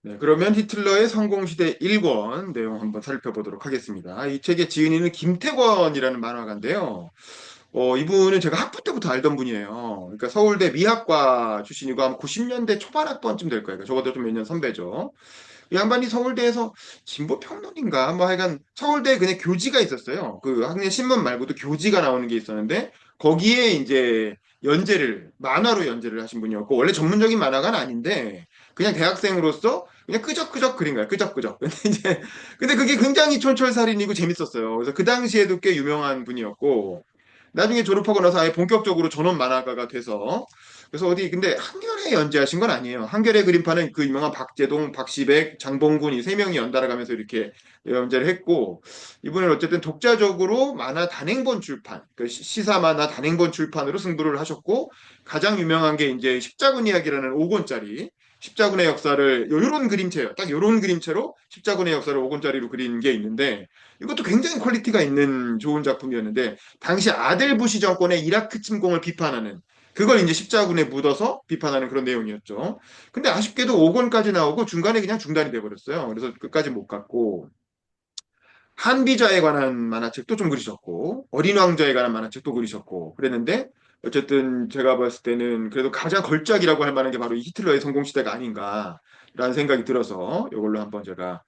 네, 그러면 히틀러의 성공시대 1권 내용 한번 살펴보도록 하겠습니다. 이 책의 지은이는 김태권이라는 만화가인데요. 이분은 제가 학부 때부터 알던 분이에요. 그러니까 서울대 미학과 출신이고 아마 90년대 초반 학번쯤 될 거예요. 적어도 좀 몇 년 선배죠. 이 양반이 서울대에서 진보평론인가 뭐 하여간 서울대에 그냥 교지가 있었어요. 그 학년 신문 말고도 교지가 나오는 게 있었는데 거기에 이제 연재를 만화로 연재를 하신 분이었고 원래 전문적인 만화가는 아닌데 그냥 대학생으로서 그냥 끄적끄적 그린 거야. 끄적끄적. 근데 그게 굉장히 촌철살인이고 재밌었어요. 그래서 그 당시에도 꽤 유명한 분이었고 나중에 졸업하고 나서 아예 본격적으로 전업 만화가가 돼서 그래서 어디 근데 한겨레 연재하신 건 아니에요. 한겨레 그림판은 그 유명한 박재동, 박시백, 장봉군 이 세 명이 연달아 가면서 이렇게 연재를 했고 이분은 어쨌든 독자적으로 만화 단행본 출판, 그 시사 만화 단행본 출판으로 승부를 하셨고 가장 유명한 게 이제 십자군 이야기라는 5권짜리 십자군의 역사를 요런 그림체예요. 딱 요런 그림체로 십자군의 역사를 5권짜리로 그린 게 있는데 이것도 굉장히 퀄리티가 있는 좋은 작품이었는데 당시 아델 부시 정권의 이라크 침공을 비판하는 그걸 이제 십자군에 묻어서 비판하는 그런 내용이었죠. 근데 아쉽게도 5권까지 나오고 중간에 그냥 중단이 돼버렸어요. 그래서 끝까지 못 갔고 한비자에 관한 만화책도 좀 그리셨고 어린 왕자에 관한 만화책도 그리셨고 그랬는데 어쨌든 제가 봤을 때는 그래도 가장 걸작이라고 할 만한 게 바로 이 히틀러의 성공 시대가 아닌가라는 생각이 들어서 이걸로 한번 제가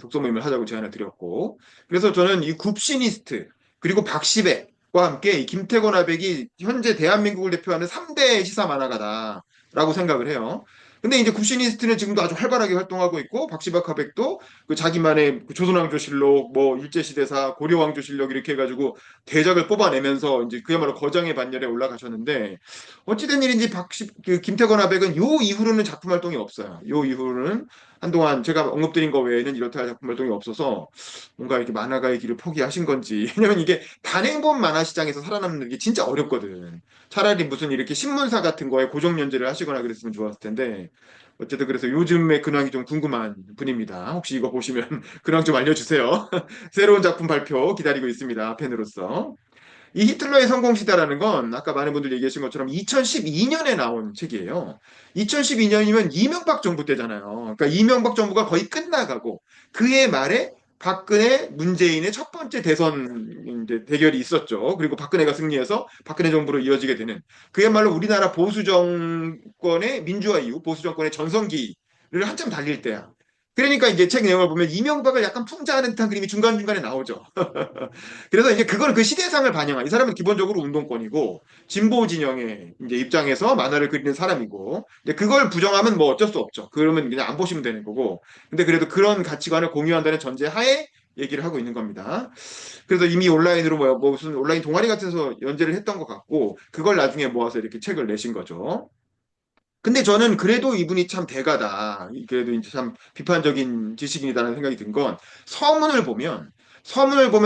독서 모임을 하자고 제안을 드렸고 그래서 저는 이 굽시니스트 그리고 박시백과 함께 이 김태권 아백이 현재 대한민국을 대표하는 3대 시사 만화가다라고 생각을 해요. 근데 이제 굽시니스트는 지금도 아주 활발하게 활동하고 있고 박시백 화백도 그 자기만의 그 조선왕조실록, 뭐 일제시대사, 고려왕조실록 이렇게 해가지고 대작을 뽑아내면서 이제 그야말로 거장의 반열에 올라가셨는데 어찌된 일인지 그 김태건 아백은 요 이후로는 작품 활동이 없어요. 요 이후로는 한동안 제가 언급드린 거 외에는 이렇다 할 작품 활동이 없어서 뭔가 이렇게 만화가의 길을 포기하신 건지 왜냐면 이게 단행본 만화 시장에서 살아남는 게 진짜 어렵거든. 차라리 무슨 이렇게 신문사 같은 거에 고정 연재를 하시거나 그랬으면 좋았을 텐데 어쨌든 그래서 요즘의 근황이 좀 궁금한 분입니다. 혹시 이거 보시면 근황 좀 알려주세요. 새로운 작품 발표 기다리고 있습니다. 팬으로서. 이 히틀러의 성공시대라는 건 아까 많은 분들이 얘기하신 것처럼 2012년에 나온 책이에요. 2012년이면 이명박 정부 때잖아요. 그러니까 이명박 정부가 거의 끝나가고 그해 말에 박근혜, 문재인의 첫 번째 대선 이제 대결이 있었죠. 그리고 박근혜가 승리해서 박근혜 정부로 이어지게 되는 그야말로 우리나라 보수 정권의 민주화 이후 보수 정권의 전성기를 한참 달릴 때야. 그러니까 이제 책 내용을 보면 이명박을 약간 풍자하는 듯한 그림이 중간중간에 나오죠. 그래서 이제 그걸 그 시대상을 반영한 이 사람은 기본적으로 운동권이고 진보 진영의 이제 입장에서 만화를 그리는 사람이고 이제 그걸 부정하면 뭐 어쩔 수 없죠. 그러면 그냥 안 보시면 되는 거고. 근데 그래도 그런 가치관을 공유한다는 전제 하에 얘기를 하고 있는 겁니다. 그래서 이미 온라인으로 뭐 무슨 온라인 동아리 같은 데서 연재를 했던 것 같고 그걸 나중에 모아서 이렇게 책을 내신 거죠. 근데 저는 그래도 이분이 참 대가다. 그래도 이제 참 비판적인 지식인이다라는 생각이 든 건 서문을 보면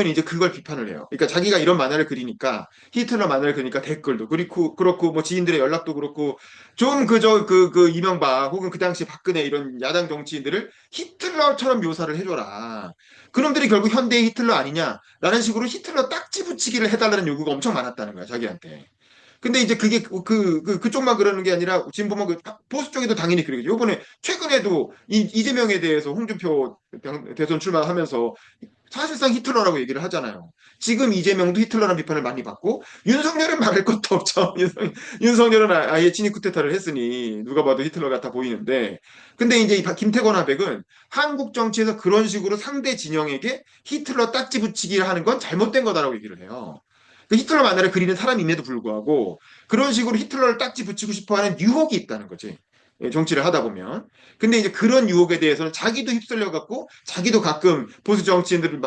이제 그걸 비판을 해요. 그러니까 자기가 이런 만화를 그리니까 히틀러 만화를 그리니까 댓글도 그렇고 뭐 지인들의 연락도 그렇고 좀 그 이명박 혹은 그 당시 박근혜 이런 야당 정치인들을 히틀러처럼 묘사를 해줘라. 그놈들이 결국 현대의 히틀러 아니냐라는 식으로 히틀러 딱지 붙이기를 해달라는 요구가 엄청 많았다는 거야 자기한테. 근데 이제 그게 그쪽만 그러는 게 아니라 지금 보면 그 보수 쪽에도 당연히 그러겠죠. 요번에 최근에도 이재명에 대해서 홍준표 대선 출마하면서 사실상 히틀러라고 얘기를 하잖아요. 지금 이재명도 히틀러라는 비판을 많이 받고 윤석열은 말할 것도 없죠. 윤석열은 아예 친위 쿠데타를 했으니 누가 봐도 히틀러 같아 보이는데 근데 이제 이 김태권 하백은 한국 정치에서 그런 식으로 상대 진영에게 히틀러 딱지 붙이기를 하는 건 잘못된 거다라고 얘기를 해요. 그 히틀러 만화를 그리는 사람임에도 불구하고 그런 식으로 히틀러를 딱지 붙이고 싶어 하는 유혹이 있다는 거지. 예, 정치를 하다 보면. 근데 이제 그런 유혹에 대해서는 자기도 휩쓸려 갖고 자기도 가끔 보수 정치인들을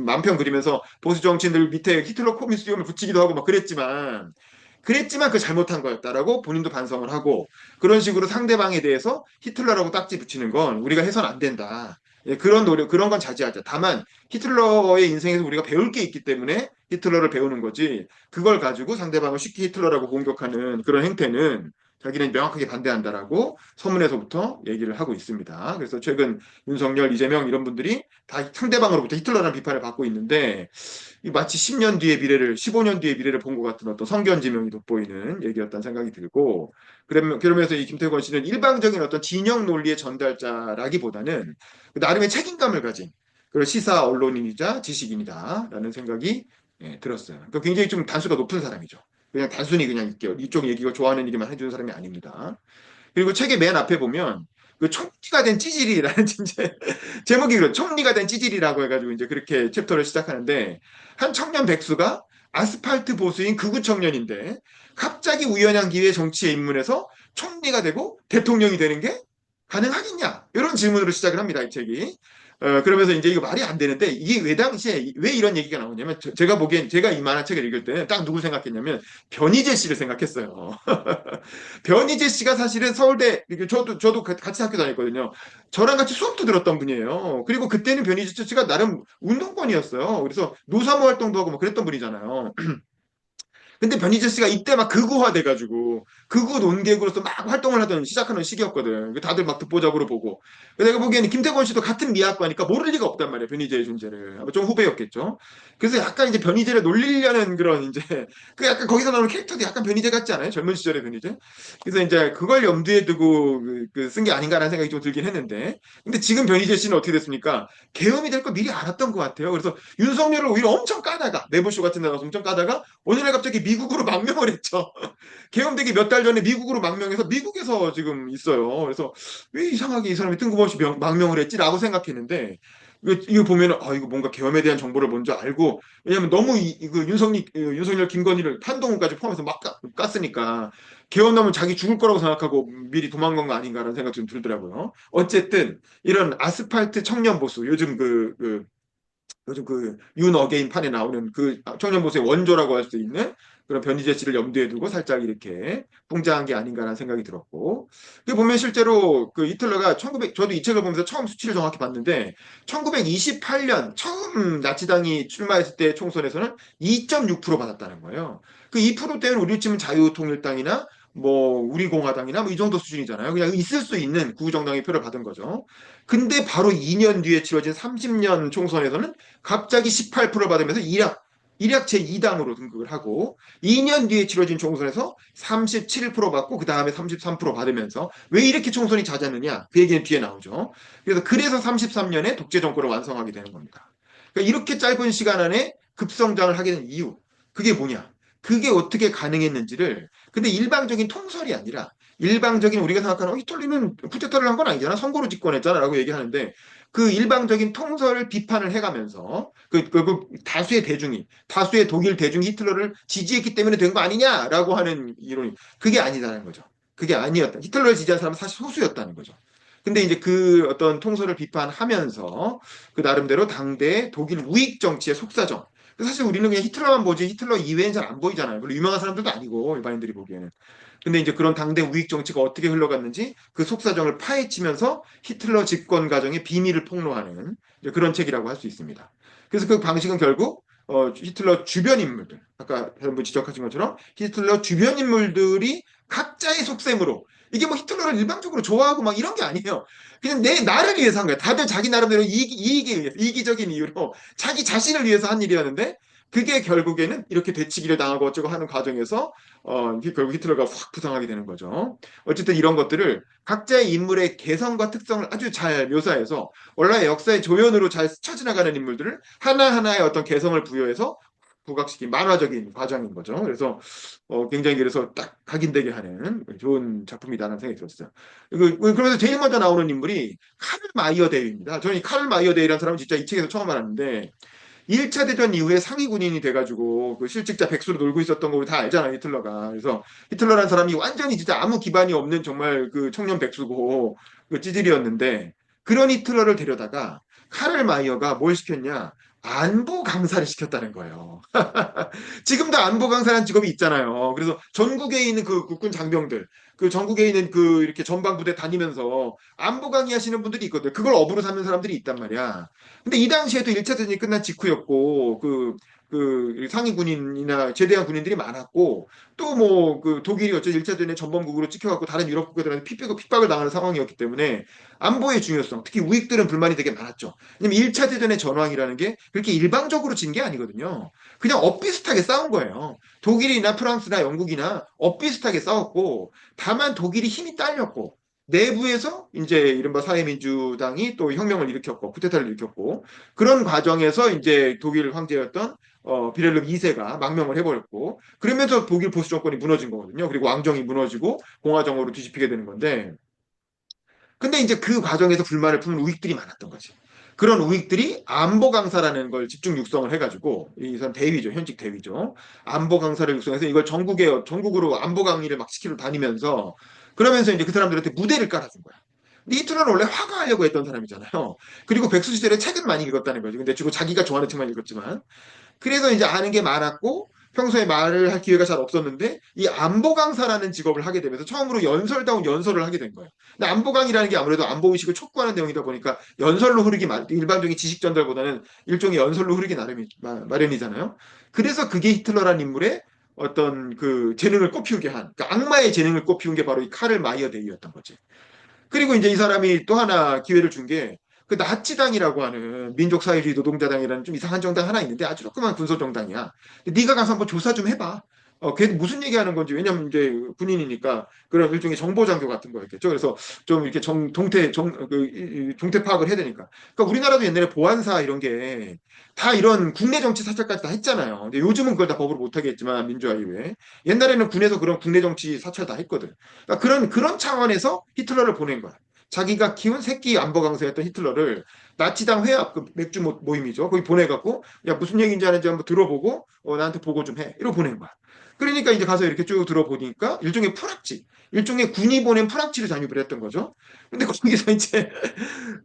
만편 그리면서 보수 정치인들 밑에 히틀러 코미스움을 붙이기도 하고 막 그랬지만 그 잘못한 거였다라고 본인도 반성을 하고 그런 식으로 상대방에 대해서 히틀러라고 딱지 붙이는 건 우리가 해서는 안 된다. 예, 그런 노력, 그런 건 자제하자. 다만 히틀러의 인생에서 우리가 배울 게 있기 때문에 히틀러를 배우는 거지. 그걸 가지고 상대방을 쉽게 히틀러라고 공격하는 그런 행태는 자기는 명확하게 반대한다라고 서문에서부터 얘기를 하고 있습니다. 그래서 최근 윤석열, 이재명 이런 분들이 다 상대방으로부터 히틀러라는 비판을 받고 있는데 마치 10년 뒤의 미래를, 15년 뒤의 미래를 본 것 같은 어떤 성견지명이 돋보이는 얘기였다는 생각이 들고, 그러면서 이 김태권 씨는 일방적인 어떤 진영 논리의 전달자라기보다는 나름의 책임감을 가진 그런 시사 언론인이자 지식인이다라는 생각이 들었어요. 그러니까 굉장히 좀 단수가 높은 사람이죠. 그냥 단순히 그냥 이쪽 얘기가 좋아하는 얘기만 해주는 사람이 아닙니다. 그리고 책의 맨 앞에 보면 그 총리가 된 찌질이라는 이제 제목이 그래 총리가 된 찌질이라고 해가지고 이제 그렇게 챕터를 시작하는데 한 청년 백수가 아스팔트 보수인 극우 청년인데 갑자기 우연한 기회에 정치에 입문해서 총리가 되고 대통령이 되는 게 가능하겠냐 이런 질문으로 시작을 합니다 이 책이. 그러면서 이제 이거 말이 안 되는데 이게 왜 당시에 왜 이런 얘기가 나오냐면 제가 보기엔 제가 이 만화책을 읽을 때는 딱 누구 생각했냐면 변희재 씨를 생각했어요. 변희재 씨가 사실은 서울대 저도 같이 학교 다녔거든요. 저랑 같이 수업도 들었던 분이에요. 그리고 그때는 변희재 씨가 나름 운동권이었어요. 그래서 노사모 활동도 하고 뭐 그랬던 분이잖아요. 근데 변희재 씨가 이때 막 극우화 돼가지고 극우 논객으로서 막 활동을 하던 시작하는 시기였거든. 다들 막 듣보잡으로 보고. 내가 보기에는 김태권 씨도 같은 미학과니까 모를 리가 없단 말이야. 변희재의 존재를. 아마 좀 후배였겠죠. 그래서 약간 이제 변희재를 놀리려는 그런 이제 그 약간 거기서 나오는 캐릭터도 약간 변희재 같지 않아요? 젊은 시절의 변희재. 그래서 이제 그걸 염두에 두고 쓴 게 아닌가라는 생각이 좀 들긴 했는데. 근데 지금 변희재 씨는 어떻게 됐습니까? 계엄이 될 거 미리 알았던 것 같아요. 그래서 윤석열을 오히려 엄청 까다가 내부쇼 같은 데 나가서 엄청 까다가 어느 날 갑자기 미국으로 망명을 했죠. 계엄되기 몇 달 전에 미국으로 망명해서 미국에서 지금 있어요. 그래서 왜 이상하게 이 사람이 뜬금없이 망명을 했지라고 생각했는데 이거 보면은 이거 뭔가 계엄에 대한 정보를 먼저 알고 왜냐면 너무 그 윤석열 김건희를 판동훈까지 포함해서 막 깠으니까 계엄 나면 자기 죽을 거라고 생각하고 미리 도망간 거 아닌가라는 생각이 좀 들더라고요. 어쨌든 이런 아스팔트 청년 보수 요즘 그 윤 어게인 판에 나오는 그 청년 보수의 원조라고 할 수 있는 그런 변희재 씨를 염두에 두고 살짝 이렇게 풍자한 게 아닌가라는 생각이 들었고 그 보면 실제로 그 히틀러가 저도 이 책을 보면서 처음 수치를 정확히 봤는데 1928년 처음 나치당이 출마했을 때 총선에서는 2.6% 받았다는 거예요. 그 2%대는 우리 치면 자유통일당이나 뭐 우리공화당이나 뭐 이 정도 수준이잖아요. 그냥 있을 수 있는 구정당의 표를 받은 거죠. 근데 바로 2년 뒤에 치러진 30년 총선에서는 갑자기 18% 받으면서 일약 제2당으로 등극을 하고 2년 뒤에 치러진 총선에서 37% 받고 그 다음에 33% 받으면서 왜 이렇게 총선이 잦았느냐 그 얘기는 뒤에 나오죠. 그래서 33년에 독재 정권을 완성하게 되는 겁니다. 그러니까 이렇게 짧은 시간 안에 급성장을 하게 된 이유 그게 뭐냐? 그게 어떻게 가능했는지를 근데 일방적인 통설이 아니라 일방적인 우리가 생각하는 히틀러는 쿠데타를 한 건 아니잖아. 선거로 집권했잖아라고 얘기하는데 그 일방적인 통설을 비판을 해가면서 다수의 독일 대중이 히틀러를 지지했기 때문에 된 거 아니냐라고 하는 이론이 그게 아니다는 거죠. 그게 아니었다. 히틀러를 지지한 사람은 사실 소수였다는 거죠. 근데 이제 그 어떤 통설을 비판하면서 그 나름대로 당대 독일 우익 정치의 속사정. 사실 우리는 그냥 히틀러만 보지 히틀러 이외엔 잘 안 보이잖아요. 별로 유명한 사람들도 아니고 일반인들이 보기에는. 근데 이제 그런 당대 우익 정치가 어떻게 흘러갔는지 그 속사정을 파헤치면서 히틀러 집권 과정의 비밀을 폭로하는 그런 책이라고 할 수 있습니다. 그래서 그 방식은 결국 히틀러 주변 인물들, 아까 여러분 지적하신 것처럼 히틀러 주변 인물들이 각자의 속셈으로 이게 뭐 히틀러를 일방적으로 좋아하고 막 이런 게 아니에요. 그냥 나를 위해서 한 거예요. 다들 자기 나름대로 이익에 위해서, 이기적인 이유로 자기 자신을 위해서 한 일이었는데 그게 결국에는 이렇게 되치기를 당하고 어쩌고 하는 과정에서 결국 히틀러가 확 부상하게 되는 거죠. 어쨌든 이런 것들을 각자의 인물의 개성과 특성을 아주 잘 묘사해서 원래 역사의 조연으로 잘 스쳐 지나가는 인물들을 하나하나의 어떤 개성을 부여해서 부각시킨 만화적인 과정인 거죠. 그래서 굉장히 그래서 딱 각인되게 하는 좋은 작품이다라는 생각이 들었어요. 그러면서 제일 먼저 나오는 인물이 카를 마이어데이입니다. 저는 이 카를 마이어데이라는 사람은 진짜 이 책에서 처음 알았는데 1차 대전 이후에 상위 군인이 돼가지고 그 실직자 백수로 놀고 있었던 거 우리 다 알잖아요, 히틀러가. 그래서 히틀러라는 사람이 완전히 진짜 아무 기반이 없는 정말 그 청년 백수고 그 찌질이었는데 그런 히틀러를 데려다가 카를 마이어가 뭘 시켰냐? 안보 강사를 시켰다는 거예요. 지금도 안보 강사라는 직업이 있잖아요. 그래서 전국에 있는 그 국군 장병들 그 전국에 있는 그 이렇게 전방 부대 다니면서 안보 강의하시는 분들이 있거든. 그걸 업으로 삼는 사람들이 있단 말이야. 근데 이 당시에도 1차 대전이 끝난 직후였고 그 상위 군인이나 제대한 군인들이 많았고 또 뭐 그 독일이 어째 1차 대전에 전범국으로 찍혀갖고 다른 유럽 국가들한테 핍박을 당하는 상황이었기 때문에 안보의 중요성, 특히 우익들은 불만이 되게 많았죠. 왜냐면 1차 대전의 전황이라는 게 그렇게 일방적으로 진 게 아니거든요. 그냥 엇비슷하게 싸운 거예요. 독일이나 프랑스나 영국이나 엇비슷하게 싸웠고 다만 독일이 힘이 딸렸고 내부에서 이제 이른바 사회민주당이 또 혁명을 일으켰고 쿠데타를 일으켰고 그런 과정에서 이제 독일 황제였던 비렐름 2세가 망명을 해버렸고 그러면서 독일 보수 정권이 무너진 거거든요. 그리고 왕정이 무너지고 공화정으로 뒤집히게 되는 건데 근데 이제 그 과정에서 불만을 품는 우익들이 많았던 거지. 그런 우익들이 안보 강사라는 걸 집중 육성을 해가지고 이 사람 대위죠, 현직 대위죠. 안보 강사를 육성해서 이걸 전국으로 안보 강의를 막 시키러 다니면서 그러면서 이제 그 사람들한테 무대를 깔아준 거야. 근데 히틀러는 원래 화가하려고 했던 사람이잖아요. 그리고 백수 시절에 책은 많이 읽었다는 거지. 근데 주로 자기가 좋아하는 책만 읽었지만 그래서 이제 아는 게 많았고 평소에 말을 할 기회가 잘 없었는데 이 안보 강사라는 직업을 하게 되면서 처음으로 연설다운 연설을 하게 된 거예요. 근데 안보 강의라는 게 아무래도 안보 의식을 촉구하는 내용이다 보니까 연설로 흐르기 일반적인 지식 전달보다는 일종의 연설로 흐르기 나름이 마련이잖아요. 그래서 그게 히틀러라는 인물의 어떤 그 재능을 꽃피우게 한, 그러니까 악마의 재능을 꽃피운 게 바로 이 카를 마이어 데이였던 거지. 그리고 이제 이 사람이 또 하나 기회를 준 게 그 나치당이라고 하는 민족사회주의 노동자당이라는 좀 이상한 정당 하나 있는데 아주 조그만 군소정당이야. 네가 가서 한번 조사 좀 해봐. 걔 무슨 얘기하는 건지 왜냐면 이제 군인이니까 그런 일종의 정보장교 같은 거였겠죠. 그래서 좀 이렇게 동태 파악을 해야 되니까. 그러니까 우리나라도 옛날에 보안사 이런 게 다 이런 국내 정치 사찰까지 다 했잖아요. 근데 요즘은 그걸 다 법으로 못 하겠지만 민주화 이후에 옛날에는 군에서 그런 국내 정치 사찰 다 했거든. 그러니까 그런 차원에서 히틀러를 보낸 거야. 자기가 키운 새끼 안보 강사였던 히틀러를 나치당 회합 그 맥주 모임이죠. 거기 보내갖고 야 무슨 얘기인지 아는지 한번 들어보고 나한테 보고 좀 해. 이러고 보낸 거야. 그러니까 이제 가서 이렇게 쭉 들어보니까 일종의 프락치, 일종의 군이 보낸 프락치를 잠입을 했던 거죠. 근데 거기서 이제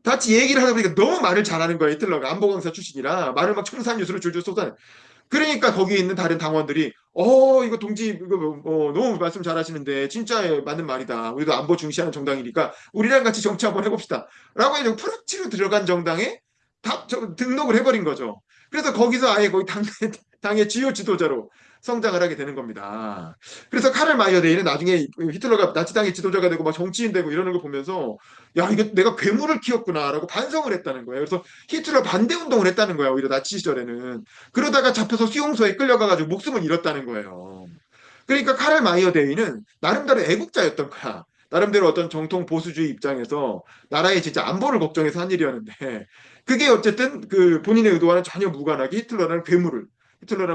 같이 얘기를 하다 보니까 너무 말을 잘하는 거야 히틀러가 안보 강사 출신이라 말을 막 청산유수를 줄줄 쏟아. 그러니까 거기 있는 다른 당원들이 이거 동지 이거 너무 말씀 잘하시는데 진짜 맞는 말이다. 우리도 안보 중시하는 정당이니까 우리랑 같이 정치 한번 해봅시다. 라고 해서 프락치로 들어간 정당에 다 등록을 해버린 거죠. 그래서 거기서 아예 거기 당의 주요 지도자로 성장을 하게 되는 겁니다. 그래서 카를 마이어데이는 나중에 히틀러가 나치당의 지도자가 되고 막 정치인 되고 이러는 걸 보면서 야 이게 내가 괴물을 키웠구나라고 반성을 했다는 거예요. 그래서 히틀러 반대 운동을 했다는 거예요. 오히려 나치 시절에는. 그러다가 잡혀서 수용소에 끌려가가지고 목숨을 잃었다는 거예요. 그러니까 카를 마이어데이는 나름대로 애국자였던 거야. 나름대로 어떤 정통 보수주의 입장에서 나라의 진짜 안보를 걱정해서 한 일이었는데 그게 어쨌든 그 본인의 의도와는 전혀 무관하게 히틀러라는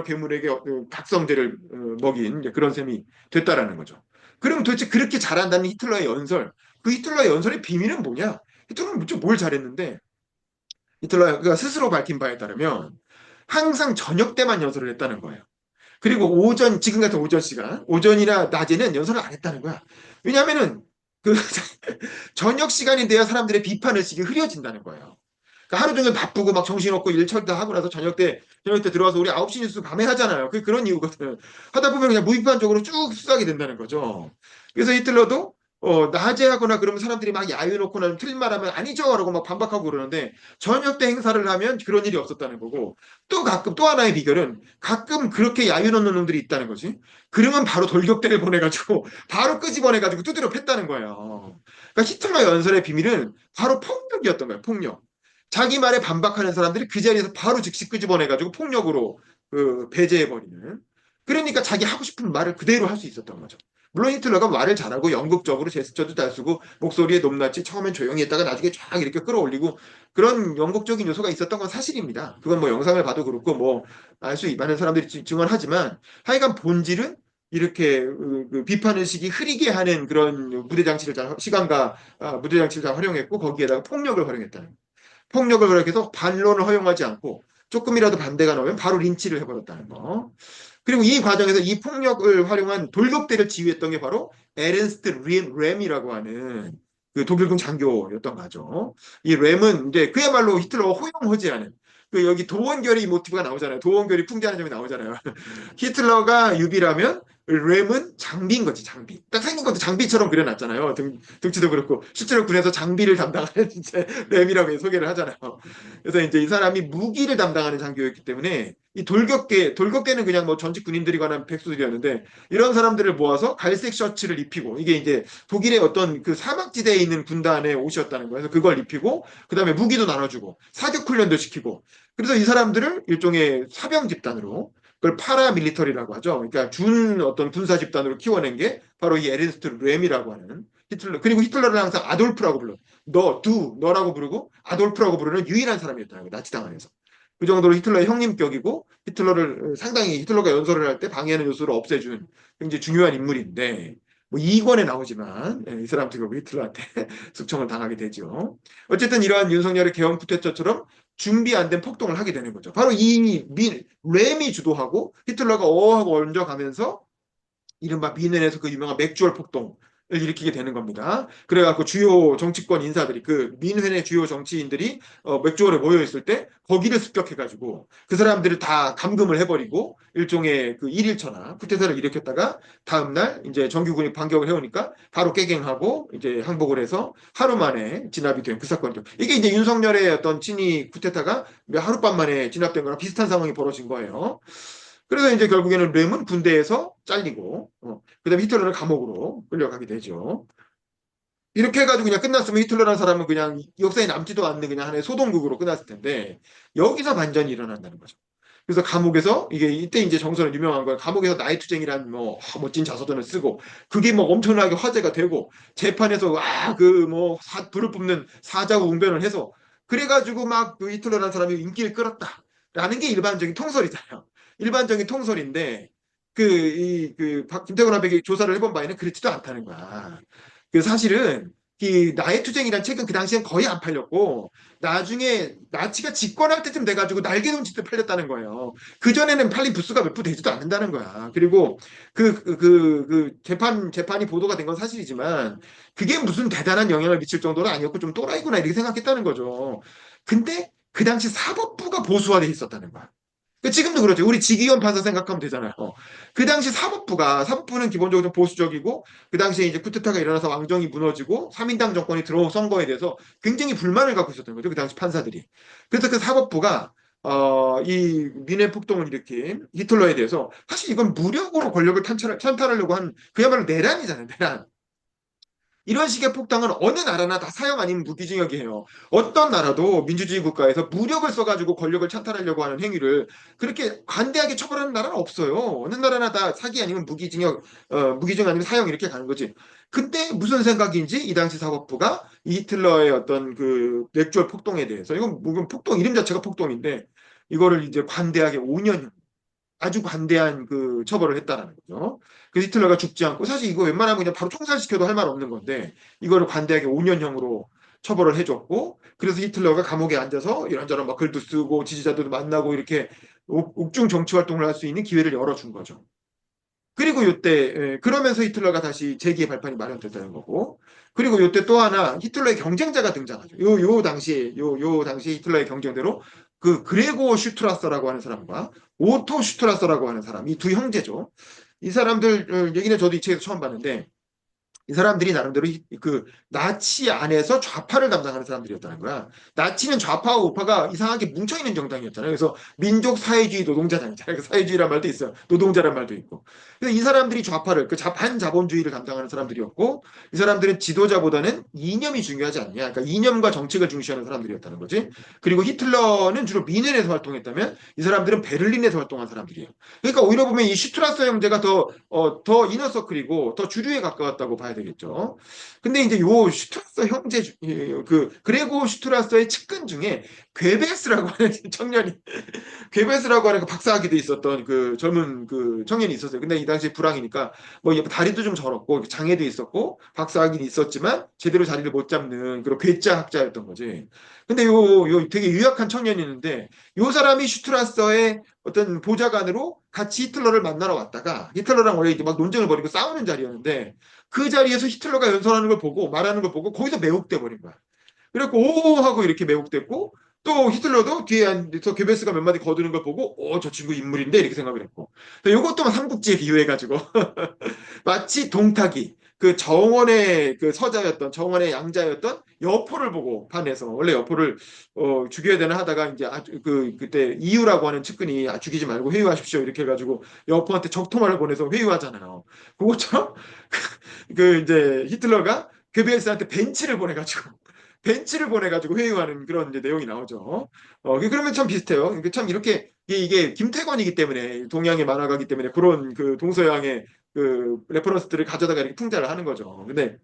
괴물에게 각성제를 먹인 그런 셈이 됐다라는 거죠. 그럼 도대체 그렇게 잘한다는 히틀러의 연설, 그 히틀러의 연설의 비밀은 뭐냐? 히틀러는 뭘 잘했는데 히틀러가 스스로 밝힌 바에 따르면 항상 저녁 때만 연설을 했다는 거예요. 그리고 지금 같은 오전 시간, 오전이나 낮에는 연설을 안 했다는 거야. 왜냐하면은 그 저녁 시간이 돼야 사람들의 비판 의식이 흐려진다는 거예요. 그러니까 하루 종일 바쁘고 막 정신없고 일 철다 하고 나서 저녁 때 들어와서 우리 9시 뉴스 밤에 하잖아요. 그런 이유거든. 하다 보면 그냥 무비판적으로 쭉 수사하게 된다는 거죠. 그래서 히틀러도 낮에 하거나 그러면 사람들이 막 야유 놓고 나면 틀린 말 하면 아니죠 라고 막 반박하고 그러는데 저녁 때 행사를 하면 그런 일이 없었다는 거고 또 가끔 또 하나의 비결은 가끔 그렇게 야유 놓는 놈들이 있다는 거지. 그러면 바로 돌격대를 보내가지고 바로 끄집어내가지고 두드려 팼다는 거예요. 그러니까 히틀러 연설의 비밀은 바로 폭력이었던 거예요. 폭력. 자기 말에 반박하는 사람들이 그 자리에서 바로 즉시 끄집어내가지고 폭력으로 배제해버리는. 그러니까 자기 하고 싶은 말을 그대로 할 수 있었던 거죠. 물론 히틀러가 말을 잘하고 연극적으로 제스처도 잘 쓰고 목소리에 높낮이 처음엔 조용히 했다가 나중에 쫙 이렇게 끌어올리고 그런 연극적인 요소가 있었던 건 사실입니다. 그건 뭐 영상을 봐도 그렇고 뭐 알 수 많은 사람들이 증언하지만 하여간 본질은 이렇게 그 비판 의식이 흐리게 하는 그런 시간과 무대 장치를 잘 활용했고 거기에다가 폭력을 활용했다는 거예요. 폭력을 그렇게해서 반론을 허용하지 않고 조금이라도 반대가 나오면 바로 린치를 해버렸다는 거. 그리고 이 과정에서 이 폭력을 활용한 돌격대를 지휘했던 게 바로 에른스트 램이라고 하는 그 독일군 장교였던 거죠. 이 램은 이제 그야말로 히틀러가 호용호제하는 여기 도원결의 모티브가 나오잖아요. 도원결이 풍자하는 점이 나오잖아요. 히틀러가 유비라면 램은 장비인 거지, 장비. 딱 생긴 것도 장비처럼 그려놨잖아요. 등치도 그렇고. 실제로 군에서 장비를 담당하는 이제 램이라고 소개를 하잖아요. 그래서 이제 이 사람이 무기를 담당하는 장교였기 때문에 이 돌격대는 그냥 뭐 전직 군인들이거나 백수들이었는데 이런 사람들을 모아서 갈색 셔츠를 입히고 이게 이제 독일의 어떤 그 사막지대에 있는 군단의 옷이었다는 거예요. 그래서 그걸 입히고 그다음에 무기도 나눠주고 사격 훈련도 시키고 그래서 이 사람들을 일종의 사병 집단으로 그걸 파라밀리터리라고 하죠. 그러니까 준 어떤 군사 집단으로 키워낸 게 바로 이 에른스트 램이라고 하는 히틀러. 그리고 히틀러를 항상 아돌프라고 불러. 너라고 부르고 아돌프라고 부르는 유일한 사람이었다는 거예요. 나치당 안에서. 그 정도로 히틀러의 형님격이고 히틀러를 상당히 히틀러가 연설을 할 때 방해하는 요소를 없애준 굉장히 중요한 인물인데 뭐 2권에 나오지만 이 사람 결국 히틀러한테 숙청을 당하게 되죠. 어쨌든 이러한 윤석열의 개헌 쿠데타처럼 준비 안 된 폭동을 하게 되는 거죠. 바로 램이 주도하고 히틀러가 어하고 얹어가면서 이른바 미넨에서 그 유명한 맥주얼 폭동을 일으키게 되는 겁니다. 그래갖고 주요 정치권 인사들이 그 민회의 주요 정치인들이 맥주얼에 모여 있을 때 거기를 습격해가지고 그 사람들을 다 감금을 해버리고 일종의 그 일일처나 쿠데타를 일으켰다가 다음날 이제 정규군이 반격을 해오니까 바로 깨갱하고 이제 항복을 해서 하루 만에 진압이 된 그 사건이죠. 이게 이제 윤석열의 어떤 친위 쿠데타가 하룻밤 만에 진압된 거랑 비슷한 상황이 벌어진 거예요. 그래서 이제 결국에는 렘은 군대에서 잘리고, 그다음에 히틀러를 감옥으로 끌려가게 되죠. 이렇게 해가지고 그냥 끝났으면 히틀러라는 사람은 그냥 역사에 남지도 않는 그냥 하나의 소동극으로 끝났을 텐데, 여기서 반전이 일어난다는 거죠. 그래서 감옥에서, 이게 이때 이제 정서는 유명한 거예요. 감옥에서 나이투쟁이란 뭐, 멋진 자서전을 쓰고, 그게 뭐 엄청나게 화제가 되고, 재판에서, 불을 뿜는 사자후 웅변을 해서, 그래가지고 막 그 히틀러라는 사람이 인기를 끌었다. 라는 게 일반적인 통설이잖아요. 일반적인 통설인데 김태곤 아백이 조사를 해본 바에는 그렇지도 않다는 거야. 그 사실은 이 나의 투쟁이란 책은 그 당시엔 거의 안 팔렸고 나중에 나치가 집권할 때쯤 돼가지고 날개돈치때 팔렸다는 거예요. 그 전에는 팔린 부수가 몇 부 되지도 않는다는 거야. 그리고 재판이 보도가 된 건 사실이지만 그게 무슨 대단한 영향을 미칠 정도는 아니었고 좀 또라이구나 이렇게 생각했다는 거죠. 근데 그 당시 사법부가 보수화돼 있었다는 거야. 지금도 그렇죠. 우리 지기현 판사 생각하면 되잖아요. 그 당시 사법부는 기본적으로 좀 보수적이고, 그 당시에 이제 쿠데타가 일어나서 왕정이 무너지고, 3인당 정권이 들어온 선거에 대해서 굉장히 불만을 갖고 있었던 거죠. 그 당시 판사들이. 그래서 그 사법부가, 이 민해 폭동을 일으킨 히틀러에 대해서, 사실 이건 무력으로 권력을 찬탈하려고 한, 그야말로 내란이잖아요. 내란. 이런 식의 폭탄은 어느 나라나 다 사형 아닌 무기징역이에요. 어떤 나라도 민주주의 국가에서 무력을 써가지고 권력을 찬탈하려고 하는 행위를 그렇게 관대하게 처벌하는 나라는 없어요. 어느 나라나 다 사기 아니면 무기징역 아니면 사형 이렇게 가는 거지. 근데 무슨 생각인지 이 당시 사법부가 이 히틀러의 어떤 그 뇌절 폭동에 대해서 이건 폭동 이름 자체가 폭동인데 이거를 이제 관대하게 5년 아주 관대한 그 처벌을 했다라는 거죠. 그래서 히틀러가 죽지 않고 사실 이거 웬만하면 그냥 바로 총살시켜도 할 말 없는 건데 이거를 관대하게 5년형으로 처벌을 해줬고 그래서 히틀러가 감옥에 앉아서 이런저런 막 글도 쓰고 지지자들도 만나고 이렇게 옥중 정치 활동을 할 수 있는 기회를 열어준 거죠. 그리고 요때 그러면서 히틀러가 다시 재기의 발판이 마련됐다는 거고 그리고 요때 또 하나 히틀러의 경쟁자가 등장하죠. 요 당시에 히틀러의 경쟁대로 그 그레고 슈트라서라고 하는 사람과 오토 슈트라서라고 하는 사람 이 두 형제죠. 이 사람들 얘기는 저도 이 책에서 처음 봤는데 이 사람들이 나름대로 그 나치 안에서 좌파를 담당하는 사람들이었다는 거야. 나치는 좌파와 우파가 이상하게 뭉쳐있는 정당이었잖아요. 그래서 민족 사회주의 노동자당이잖아요. 사회주의란 말도 있어요. 노동자란 말도 있고. 그래서 이 사람들이 좌파를 반자본주의를 담당하는 사람들이었고 이 사람들은 지도자보다는 이념이 중요하지 않냐. 그러니까 이념과 정책을 중시하는 사람들이었다는 거지. 그리고 히틀러는 주로 미넨에서 활동했다면 이 사람들은 베를린에서 활동한 사람들이에요. 그러니까 오히려 보면 이 슈트라스 형제가 더 이너서클이고 더 주류에 가까웠다고 봐야 되겠죠. 근데 이제 요 슈트라서 형제, 그, 그레고 슈트라서의 측근 중에 괴베스라고 하는 청년이, 괴베스라고 하는 그 박사학위도 있었던 그 젊은 그 청년이 있었어요. 근데 이 당시에 불황이니까 뭐 다리도 좀 저렇고 장애도 있었고 박사학위는 있었지만 제대로 자리를 못 잡는 그런 괴짜 학자였던 거지. 근데 요 되게 유약한 청년이 있는데 요 사람이 슈트라서의 어떤 보좌관으로 같이 히틀러를 만나러 왔다가 히틀러랑 원래 이제 막 논쟁을 벌이고 싸우는 자리였는데 그 자리에서 히틀러가 연설하는 걸 보고 말하는 걸 보고 거기서 매혹돼 버린 거야. 그래갖고 오 하고 이렇게 매혹됐고 또 히틀러도 뒤에 앉아서 괴벨스가 몇 마디 거두는 걸 보고, 저 친구 인물인데 이렇게 생각을 했고. 이것도 삼국지에 비유해가지고 마치 동탁이 그 정원의 그 서자였던 정원의 양자였던 여포를 보고 반해서 원래 여포를 죽여야 되나 하다가 이제 아주 그때 이유라고 하는 측근이 죽이지 말고 회유하십시오 이렇게 해가지고 여포한테 적토마를 보내서 회유하잖아요. 그것처럼 그 이제 히틀러가 괴벨스한테 벤치를 보내가지고 회유하는 그런 이제 내용이 나오죠. 그러면 참 비슷해요. 참 이렇게 이게 김태권이기 때문에 동양의 만화가기 때문에 그런 그 동서양의 그 레퍼런스들을 가져다가 이렇게 풍자를 하는 거죠. 근데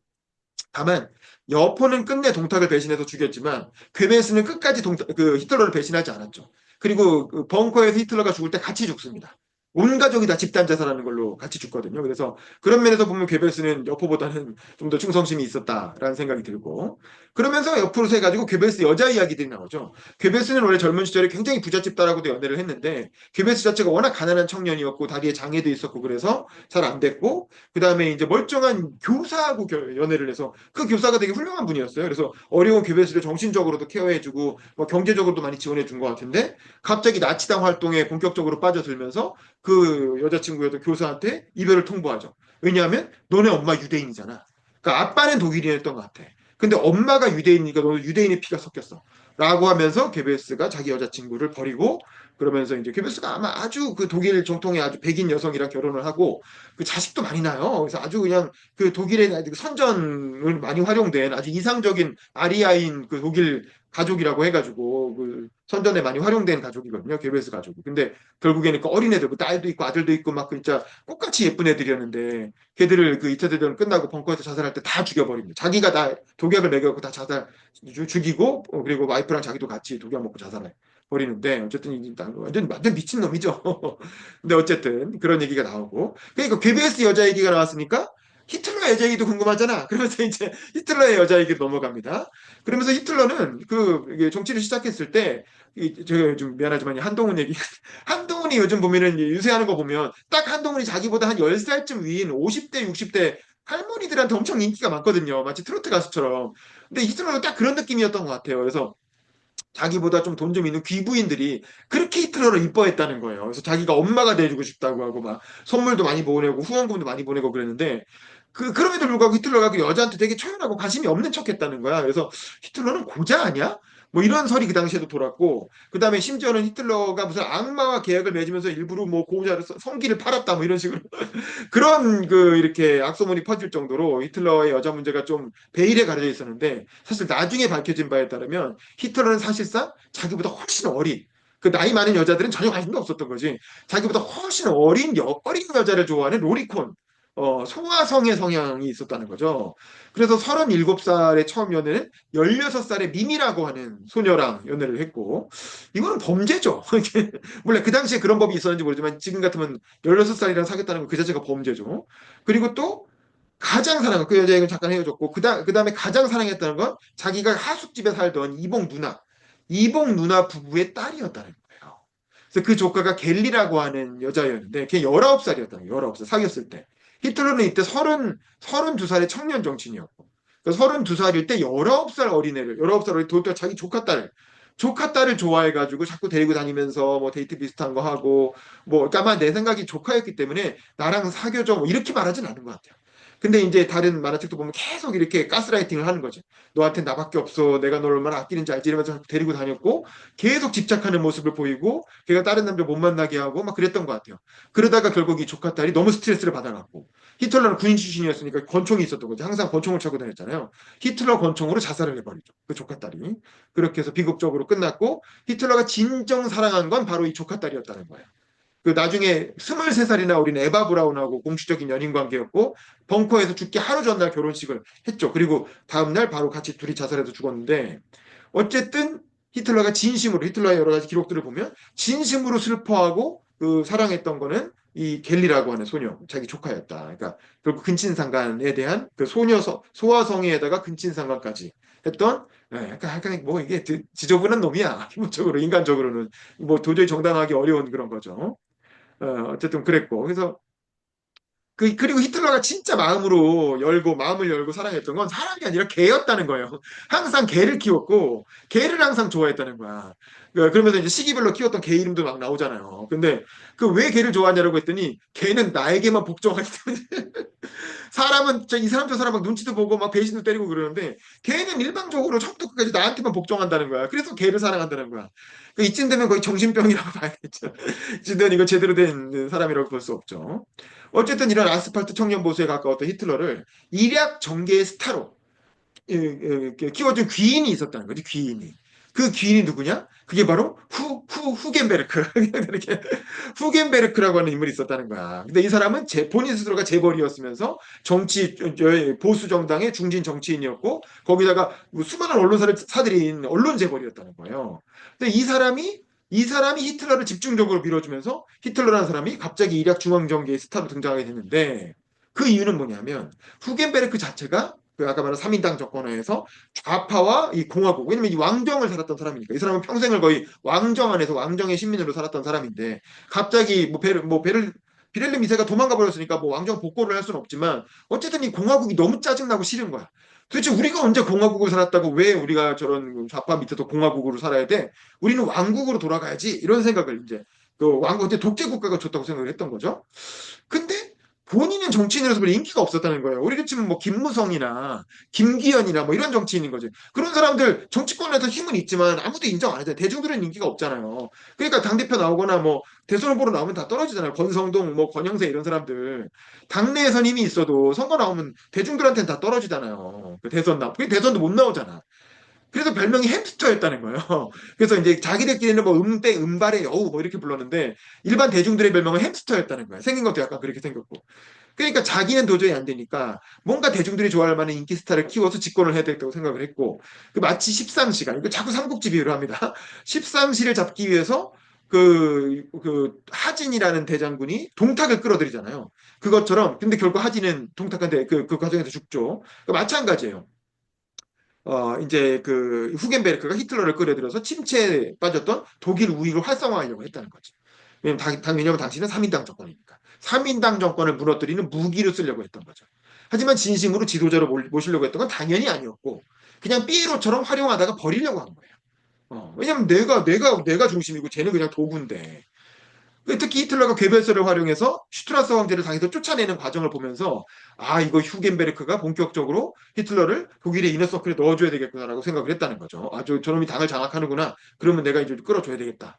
다만 여포는 끝내 동탁을 배신해서 죽였지만 괴베스는 끝까지 그 히틀러를 배신하지 않았죠. 그리고 그 벙커에서 히틀러가 죽을 때 같이 죽습니다. 온 가족이 다 집단 자살하는 걸로 같이 죽거든요. 그래서 그런 면에서 보면 괴벨스는 여포보다는 좀 더 충성심이 있었다라는 생각이 들고 그러면서 옆으로 해가지고 괴벨스 여자 이야기들이 나오죠. 괴벨스는 원래 젊은 시절에 굉장히 부잣집 딸하고도 연애를 했는데 괴벨스 자체가 워낙 가난한 청년이었고 다리에 장애도 있었고 그래서 잘 안 됐고 그 다음에 이제 멀쩡한 교사하고 연애를 해서 그 교사가 되게 훌륭한 분이었어요. 그래서 어려운 교배수를 정신적으로도 케어해주고 뭐 경제적으로도 많이 지원해준 것 같은데 갑자기 나치당 활동에 본격적으로 빠져들면서 그 여자친구였던 교사한테 이별을 통보하죠. 왜냐하면 너네 엄마 유대인이잖아. 그러니까 아빠는 독일인이었던 것 같아. 근데 엄마가 유대인이니까 너는 유대인의 피가 섞였어. 라고 하면서 게베스가 자기 여자친구를 버리고 그러면서 이제 게베스가 아마 아주 그 독일 정통의 아주 백인 여성이랑 결혼을 하고 그 자식도 많이 나요. 그래서 아주 그냥 그 독일의 아주 선전을 많이 활용된 아주 이상적인 아리아인 그 독일 가족이라고 해가지고 그 선전에 많이 활용된 가족이거든요. 게베스 가족이. 근데 결국에는 그 어린애들, 그 딸도 있고 아들도 있고 막 진짜 똑같이 예쁜 애들이었는데 걔들을 그 2차 대전 끝나고 벙커에서 자살할 때 다 죽여버립니다. 자기가 다 독약을 먹여갖고 다 자살 죽이고 그리고 와이프랑 자기도 같이 독약 먹고 자살해 버리는데 어쨌든 완전 미친 놈이죠. 근데 어쨌든 그런 얘기가 나오고 그러니까 KBS 여자 얘기가 나왔으니까 히틀러 여자 얘기도 궁금하잖아. 그러면서 이제 히틀러의 여자 얘기로 넘어갑니다. 그러면서 히틀러는 그 이게 정치를 시작했을 때 제가 좀 미안하지만 한동훈 얘기 한동훈이 요즘 보면은 유세하는 거 보면 딱 한동훈이 자기보다 한 10살쯤 위인 50대 60대 할머니들한테 엄청 인기가 많거든요. 마치 트로트 가수처럼. 근데 히틀러는 딱 그런 느낌이었던 것 같아요. 그래서 자기보다 좀 돈 좀 있는 귀부인들이 그렇게 히틀러를 이뻐했다는 거예요. 그래서 자기가 엄마가 돼주고 싶다고 하고 막 선물도 많이 보내고 후원금도 많이 보내고 그랬는데 그럼에도 불구하고 히틀러가 그 여자한테 되게 초연하고 관심이 없는 척 했다는 거야. 그래서 히틀러는 고자 아니야? 뭐 이런 설이 그 당시에도 돌았고, 그 다음에 심지어는 히틀러가 무슨 악마와 계약을 맺으면서 일부러 뭐 고자를 성기를 팔았다 뭐 이런 식으로 그런 그 이렇게 악소문이 퍼질 정도로 히틀러의 여자 문제가 좀 베일에 가려져 있었는데 사실 나중에 밝혀진 바에 따르면 히틀러는 사실상 자기보다 훨씬 어린 그 나이 많은 여자들은 전혀 관심도 없었던 거지. 자기보다 훨씬 어린 여자를 좋아하는 로리콘, 소아성의 성향이 있었다는 거죠. 그래서 37살에 처음 연애는 16살의 미미라고 하는 소녀랑 연애를 했고, 이거는 범죄죠. 몰라, 그 당시에 그런 법이 있었는지 모르지만 지금 같으면 16살이랑 사귀었다는 건 그 자체가 범죄죠. 그리고 또 가장 사랑한 그 여자애는 잠깐 헤어졌고 그다음에 가장 사랑했다는 건 자기가 하숙집에 살던 이복 누나 부부의 딸이었다는 거예요. 그래서 그 조카가 겔리라고 하는 여자였는데 걔 19살이었다는 거예요. 19살 사귀었을 때. 히틀러는 이때 32살의 청년 정치인이었고 그 32살일 때 19살 어린애를 19살 어린 도대체 자기 조카 딸을 좋아해가지고 자꾸 데리고 다니면서 뭐 데이트 비슷한 거 하고 뭐 그러니까 아마 내 생각이 조카였기 때문에 나랑 사귀어줘 뭐 이렇게 말하진 않은 것 같아요. 근데 이제 다른 만화책도 보면 계속 이렇게 가스라이팅을 하는 거죠. 너한테 나밖에 없어. 내가 널 얼마나 아끼는지 알지 이러면서 데리고 다녔고 계속 집착하는 모습을 보이고 걔가 다른 남자 못 만나게 하고 막 그랬던 것 같아요. 그러다가 결국 이 조카 딸이 너무 스트레스를 받아갖고 히틀러는 군인 출신이었으니까 권총이 있었던 거죠. 항상 권총을 차고 다녔잖아요. 히틀러 권총으로 자살을 해버리죠. 그 조카 딸이. 그렇게 해서 비극적으로 끝났고 히틀러가 진정 사랑한 건 바로 이 조카 딸이었다는 거예요. 그 나중에 23살이나 어린 에바 브라운하고 공식적인 연인 관계였고 벙커에서 죽기 하루 전날 결혼식을 했죠. 그리고 다음날 바로 같이 둘이 자살해서 죽었는데 어쨌든 히틀러의 여러 가지 기록들을 보면 진심으로 슬퍼하고 그 사랑했던 거는 이 겔리라고 하는 소녀, 자기 조카였다. 그러니까 결국 근친상간에 대한 그 소아성애에다가 근친상간까지 했던 약간 뭐 이게 지저분한 놈이야. 기본적으로 인간적으로는 뭐 도저히 정당하기 어려운 그런 거죠. 어쨌든 그랬고. 그래서 그리고 히틀러가 진짜 마음을 열고 사랑했던 건 사람이 아니라 개였다는 거예요. 항상 개를 키웠고, 개를 항상 좋아했다는 거야. 그러면서 이제 시기별로 키웠던 개 이름도 막 나오잖아요. 근데 그 왜 개를 좋아하냐고 했더니, 개는 나에게만 복종하기 때문에. 사람은 이 사람 저 사람 막 눈치도 보고 막 배신도 때리고 그러는데 걔는 일방적으로 처음부터 끝까지 나한테만 복종한다는 거야. 그래서 걔를 사랑한다는 거야. 이쯤 되면 거의 정신병이라고 봐야겠죠. 지금 이거 제대로 된 사람이라고 볼 수 없죠. 어쨌든 이런 아스팔트 청년 보수에 가까웠던 히틀러를 일약 전개의 스타로 키워준 귀인이 있었다는 거지, 귀인이. 그 귀인이 누구냐? 그게 바로 후겐베르크. 이렇게 후겐베르크라고 하는 인물이 있었다는 거야. 근데 이 사람은 본인 스스로가 재벌이었으면서 보수 정당의 중진 정치인이었고, 거기다가 뭐 수많은 언론사를 사들인 언론 재벌이었다는 거예요. 근데 이 사람이 히틀러를 집중적으로 밀어주면서 히틀러라는 사람이 갑자기 일약 중앙정계의 스타로 등장하게 됐는데, 그 이유는 뭐냐면 후겐베르크 자체가 그 아까 말한 3인당 정권에서 좌파와 이 공화국, 왜냐면 이 왕정을 살았던 사람이니까 이 사람은 평생을 거의 왕정 안에서 왕정의 시민으로 살았던 사람인데 갑자기 비렐름 2세가 도망가 버렸으니까 뭐 왕정 복고를 할 수는 없지만 어쨌든 이 공화국이 너무 짜증나고 싫은 거야. 도대체 우리가 언제 공화국을 살았다고 왜 우리가 저런 좌파 밑에서 공화국으로 살아야 돼? 우리는 왕국으로 돌아가야지 이런 생각을 이제 그 왕국 때 독재 국가가 좋다고 생각을 했던 거죠. 근데 본인은 정치인으로서 별로 인기가 없었다는 거예요. 우리가 치면 뭐 김무성이나 김기현이나 뭐 이런 정치인인 거지. 그런 사람들 정치권에서 힘은 있지만 아무도 인정 안 하잖아요. 대중들은 인기가 없잖아요. 그러니까 당대표 나오거나 뭐 대선 후보로 나오면 다 떨어지잖아요. 권성동, 뭐 권영세 이런 사람들. 당내에선 힘이 있어도 선거 나오면 대중들한테는 다 떨어지잖아요. 그 대선도 못 나오잖아. 그래서 별명이 햄스터였다는 거예요. 그래서 이제 자기들끼리는 뭐 음발의 여우 뭐 이렇게 불렀는데 일반 대중들의 별명은 햄스터였다는 거예요. 생긴 것도 약간 그렇게 생겼고. 그러니까 자기는 도저히 안 되니까 뭔가 대중들이 좋아할 만한 인기 스타를 키워서 집권을 해야 되겠다고 생각을 했고 그 마치 십상시가 이거 자꾸 삼국지 비유를 합니다. 십상시를 잡기 위해서 하진이라는 대장군이 동탁을 끌어들이잖아요. 그것처럼 근데 결국 하진은 동탁한테 그 과정에서 죽죠. 마찬가지예요. 이제 그 후겐베르크가 히틀러를 끌어들여서 침체에 빠졌던 독일 우익을 활성화하려고 했다는 거지. 왜냐면 당시는 3인당 정권이니까. 3인당 정권을 무너뜨리는 무기로 쓰려고 했던 거죠. 하지만 진심으로 지도자로 모시려고 했던 건 당연히 아니었고, 그냥 삐에로처럼 활용하다가 버리려고 한 거예요. 왜냐면 내가 중심이고 쟤는 그냥 도구인데. 특히 히틀러가 괴벨서를 활용해서 슈트라스 황제를 당해서 쫓아내는 과정을 보면서 아 이거 휴겐베르크가 본격적으로 히틀러를 독일의 이너서클에 넣어줘야 되겠구나라고 생각을 했다는 거죠. 아 저놈이 당을 장악하는구나. 그러면 내가 이제 끌어줘야 되겠다.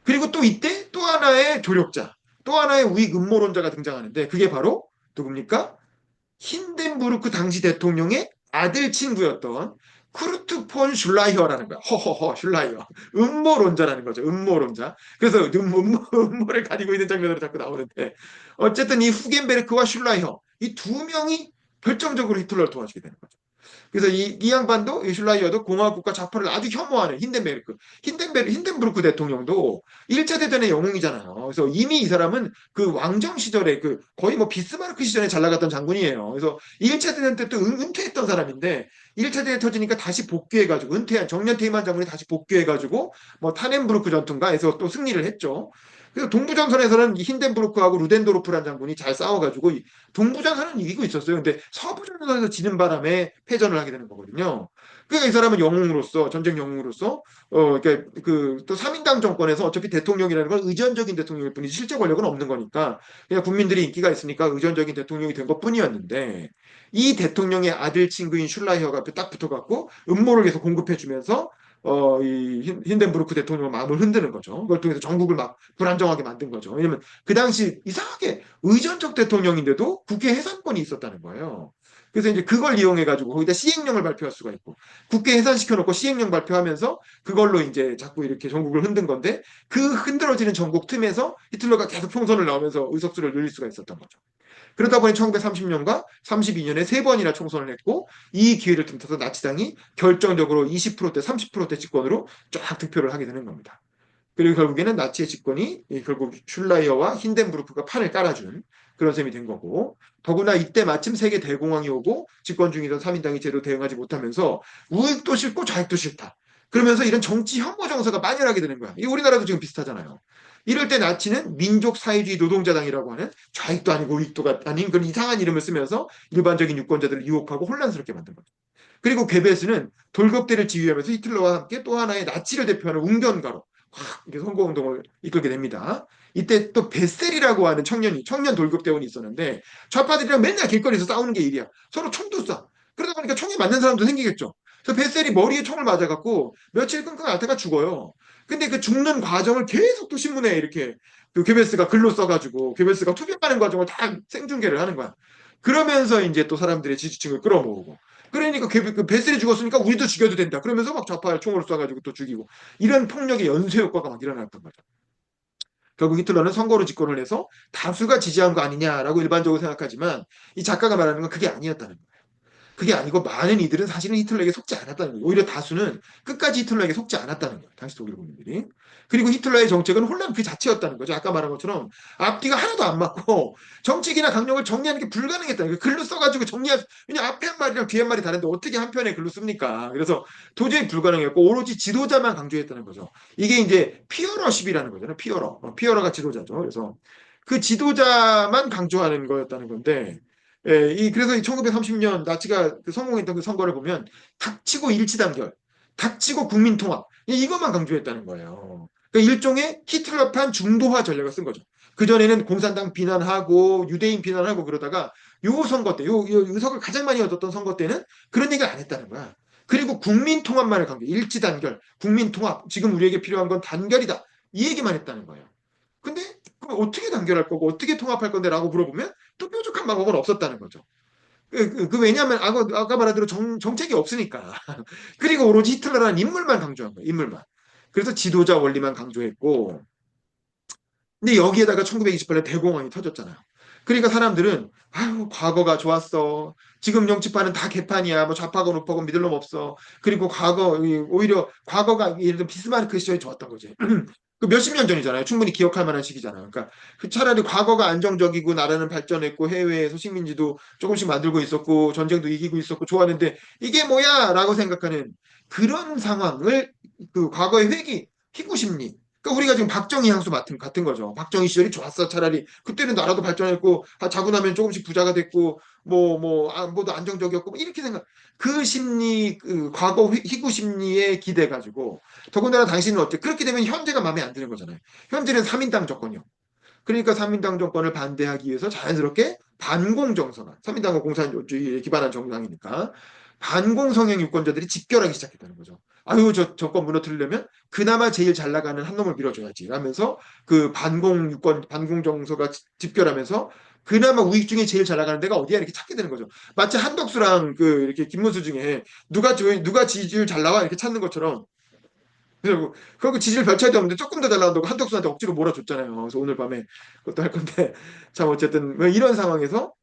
그리고 또 이때 또 하나의 조력자, 또 하나의 우익 음모론자가 등장하는데 그게 바로 누굽니까? 힌덴부르크 당시 대통령의 아들 친구였던 쿠르트 폰 슐라이어라는 거야. 허허허 슐라이어. 음모론자라는 거죠. 음모론자. 그래서 음모를 가지고 있는 장면으로 자꾸 나오는데 어쨌든 이 후겐베르크와 슐라이어 이 두 명이 결정적으로 히틀러를 도와주게 되는 거죠. 그래서 이 양반도 이 슐라이어도 공화국과 좌파를 아주 혐오하는 힌덴부르크 대통령도 1차 대전의 영웅이잖아요. 그래서 이미 이 사람은 그 왕정 시절에 그 거의 뭐 비스마르크 시절에 잘 나갔던 장군이에요. 그래서 1차 대전 때 또 은퇴했던 사람인데 1차 대전 터지니까 다시 복귀해가지고 은퇴한 정년 퇴임한 장군이 다시 복귀해가지고 뭐 타넨부르크 전투인가에서 또 승리를 했죠. 그래서 동부전선에서는 힌덴부르크하고 루덴도르프란 장군이 잘 싸워가지고 동부전선은 이기고 있었어요. 근데 서부전선에서 지는 바람에 패전을 하게 되는 거거든요. 그러니까 이 사람은 영웅으로서 전쟁 영웅으로서 그러니까 그또 3인당 정권에서 어차피 대통령이라는 건 의전적인 대통령일 뿐이지 실제 권력은 없는 거니까 그냥 국민들이 인기가 있으니까 의전적인 대통령이 된 것뿐이었는데 이 대통령의 아들 친구인 슐라이어가 딱 붙어갖고 음모를 계속 공급해주면서 이 힌덴부르크 대통령의 마음을 흔드는 거죠. 그걸 통해서 전국을 막 불안정하게 만든 거죠. 왜냐면 그 당시 이상하게 의전적 대통령인데도 국회 해산권이 있었다는 거예요. 그래서 이제 그걸 이용해가지고 거기다 시행령을 발표할 수가 있고 국회 해산시켜놓고 시행령 발표하면서 그걸로 이제 자꾸 이렇게 전국을 흔든 건데 그 흔들어지는 전국 틈에서 히틀러가 계속 총선을 나오면서 의석수를 늘릴 수가 있었던 거죠. 그러다 보니 1930년과 32년에 세 번이나 총선을 했고 이 기회를 틈타서 나치당이 결정적으로 20%대, 30%대 집권으로 쫙 득표를 하게 되는 겁니다. 그리고 결국에는 나치의 집권이 결국 슐라이어와 힌덴부르크가 판을 깔아준 그런 셈이 된 거고 더구나 이때 마침 세계 대공황이 오고 집권 중이던 3인당이 제대로 대응하지 못하면서 우익도 싫고 좌익도 싫다. 그러면서 이런 정치 혐오 정서가 만연하게 되는 거야. 이 우리나라도 지금 비슷하잖아요. 이럴 때 나치는 민족 사회주의 노동자당이라고 하는 좌익도 아니고 우익도 아닌 그런 이상한 이름을 쓰면서 일반적인 유권자들을 유혹하고 혼란스럽게 만든 거죠. 그리고 괴베스는 돌격대를 지휘하면서 히틀러와 함께 또 하나의 나치를 대표하는 웅변가로 확 선거운동을 이끌게 됩니다. 이때 또 베셀이라고 하는 청년 돌격대원이 있었는데 좌파들이랑 맨날 길거리에서 싸우는 게 일이야. 서로 총도 쏴. 그러다 보니까 총에 맞는 사람도 생기겠죠. 그래서 베셀이 머리에 총을 맞아갖고 며칠 끙끙 앓다가 죽어요. 근데 그 죽는 과정을 계속 또 신문에 이렇게 그 괴베스가 글로 써가지고 괴베스가 투병하는 과정을 다 생중계를 하는 거야. 그러면서 이제 또 사람들의 지지층을 끌어모으고 그러니까 그 베슬이 죽었으니까 우리도 죽여도 된다. 그러면서 막 좌파를 총으로 쏴가지고 또 죽이고 이런 폭력의 연쇄 효과가 막 일어났던 거죠. 결국 히틀러는 선거로 집권을 해서 다수가 지지한 거 아니냐라고 일반적으로 생각하지만 이 작가가 말하는 건 그게 아니었다는 거예요. 그게 아니고 많은 이들은 사실은 히틀러에게 속지 않았다는 거예요. 오히려 다수는 끝까지 히틀러에게 속지 않았다는 거예요. 당시 독일 국민들이. 그리고 히틀러의 정책은 혼란 그 자체였다는 거죠. 아까 말한 것처럼 앞뒤가 하나도 안 맞고 정책이나 강령을 정리하는 게 불가능했다는 거예요. 글로 써가지고 정리할 왜냐 앞에 한 말이랑 뒤에 한 말이 다른데 어떻게 한 편에 글로 씁니까? 그래서 도저히 불가능했고 오로지 지도자만 강조했다는 거죠. 이게 이제 피어러십이라는 거잖아요. 피어러가 지도자죠. 그래서 그 지도자만 강조하는 거였다는 건데 그래서 이 1930년 나치가 그 성공했던 그 선거를 보면 닥치고 일치단결, 닥치고 국민통합 이것만 강조했다는 거예요. 그러니까 일종의 히틀러판 중도화 전략을 쓴 거죠. 그전에는 공산당 비난하고 유대인 비난하고 그러다가 요 선거 때, 요 의석을 가장 많이 얻었던 선거 때는 그런 얘기를 안 했다는 거야. 그리고 국민통합만을 강조, 일치단결, 국민통합, 지금 우리에게 필요한 건 단결이다. 이 얘기만 했다는 거예요. 근데 그럼 어떻게 단결할 거고 어떻게 통합할 건데 라고 물어보면 또 뾰족한 방법은 없었다는 거죠. 왜냐하면 아까 말한 대로 정책이 없으니까. 그리고 오로지 히틀러라는 인물만 강조한 거예요. 인물만. 그래서 지도자 원리만 강조했고 근데 여기에다가 1928년 대공황이 터졌잖아요. 그러니까 사람들은 아유 과거가 좋았어. 지금 정치판은 다 개판이야. 뭐 좌파고 우파고 믿을 놈 없어. 그리고 오히려 과거가 예를 들어 비스마르크 시절이 좋았던 거지. 그 몇십 년 전이잖아요. 충분히 기억할 만한 시기잖아요. 그러니까 그 차라리 과거가 안정적이고 나라는 발전했고 해외에서 식민지도 조금씩 만들고 있었고 전쟁도 이기고 있었고 좋았는데 이게 뭐야? 라고 생각하는 그런 상황을 그 과거의 희구 심리 그러니까 우리가 지금 박정희 향수 같은 거죠. 박정희 시절이 좋았어. 차라리 그때는 나라도 발전했고 자고 나면 조금씩 부자가 됐고 뭐도 안정적이었고 뭐 이렇게 생각. 그 심리 그 과거 희구 심리에 기대 가지고 더군다나 당신은 어때? 그렇게 되면 현재가 마음에 안 드는 거잖아요. 현재는 3인당 정권이요. 그러니까 3인당 정권을 반대하기 위해서 자연스럽게 반공 정서가 3인당은 공산주의에 기반한 정당이니까 반공 성향 유권자들이 집결하기 시작했다는 거죠. 아유 저 정권 무너뜨리려면 그나마 제일 잘 나가는 한 놈을 밀어줘야지 하면서 그 반공 정서가 집결하면서 그나마 우익 중에 제일 잘 나가는 데가 어디야 이렇게 찾게 되는 거죠. 마치 한덕수랑 그 이렇게 김문수 중에 누가 지지율 잘 나와 이렇게 찾는 것처럼 그리고 그리고 지지를 별차이도 없는데 조금 더 잘 나온다고 한덕수한테 억지로 몰아줬잖아요. 그래서 오늘 밤에 그것도 할 건데 참 어쨌든 뭐 이런 상황에서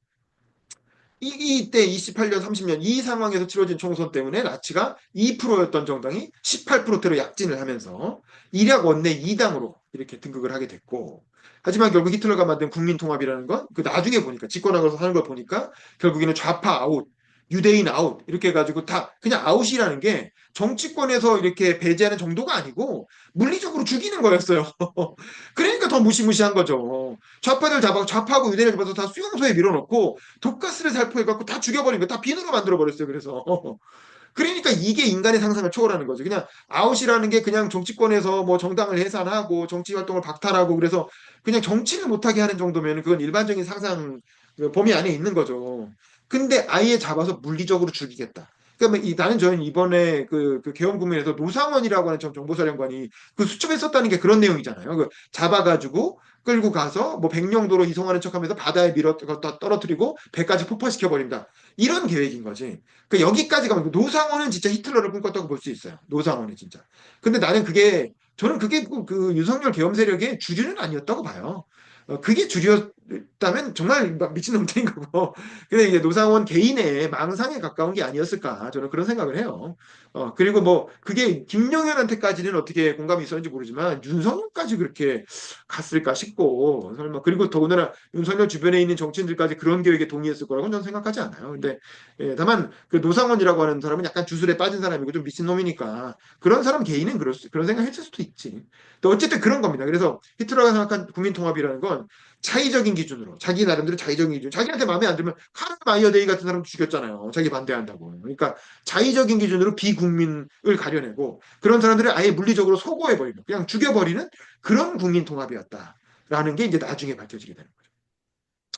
이때 28년, 30년 이 상황에서 치러진 총선 때문에 나치가 2%였던 정당이 18%대로 약진을 하면서 일약 원내 2당으로 이렇게 등극을 하게 됐고 하지만 결국 히틀러가 만든 국민통합이라는 건 그 나중에 보니까 집권하고서 하는 걸 보니까 결국에는 좌파 아웃, 유대인 아웃 이렇게 해가지고 다 그냥 아웃이라는 게 정치권에서 이렇게 배제하는 정도가 아니고 물리적으로 죽이는 거였어요. 그러니까 더 무시무시한 거죠. 좌파하고 유대인을 잡아서 다 수용소에 밀어넣고 독가스를 살포해갖고 다 죽여버린 거, 다 비누로 만들어버렸어요. 그래서. 그러니까 이게 인간의 상상을 초월하는 거죠. 그냥 아웃이라는 게 그냥 정치권에서 뭐 정당을 해산하고 정치 활동을 박탈하고 그래서 그냥 정치를 못하게 하는 정도면 그건 일반적인 상상 그 범위 안에 있는 거죠. 근데 아예 잡아서 물리적으로 죽이겠다. 그러니까 나는 저는 이번에 그 계엄군민에서 노상원이라고 하는 정보사령관이 그 수첩에 썼다는 게 그런 내용이잖아요. 그 잡아가지고 끌고 가서 뭐 백령도로 이송하는 척하면서 바다에 밀어 떨어뜨리고 배까지 폭파시켜 버린다. 이런 계획인 거지. 그 여기까지 가면 노상원은 진짜 히틀러를 꿈꿨다고 볼 수 있어요. 노상원은 진짜. 근데 저는 그게 그 윤석열 계엄 세력의 주류는 아니었다고 봐요. 그게 주류였다면 정말 미친놈들인 거고. 근데 이제 노상원 개인의 망상에 가까운 게 아니었을까. 저는 그런 생각을 해요. 그리고 뭐, 그게 김용현한테까지는 어떻게 공감이 있었는지 모르지만, 윤석열까지 그렇게 갔을까 싶고, 설마, 그리고 더군다나 윤석열 주변에 있는 정치인들까지 그런 계획에 동의했을 거라고는 저는 생각하지 않아요. 근데, 다만, 그 노상원이라고 하는 사람은 약간 주술에 빠진 사람이고 좀 미친놈이니까, 그런 사람 개인은 그런 생각 했을 수도 있지. 또 어쨌든 그런 겁니다. 그래서 히틀러가 생각한 국민통합이라는 건 차이적인 기준으로, 자기 나름대로 차이적인 기준, 자기한테 마음에 안 들면 카르 마이어데이 같은 사람 죽였잖아요. 자기 반대한다고. 그러니까 자의적인 기준으로 비국민을 가려내고 그런 사람들을 아예 물리적으로 소거해버리는, 그냥 죽여버리는 그런 국민통합이었다라는 게 이제 나중에 밝혀지게 되는 거죠.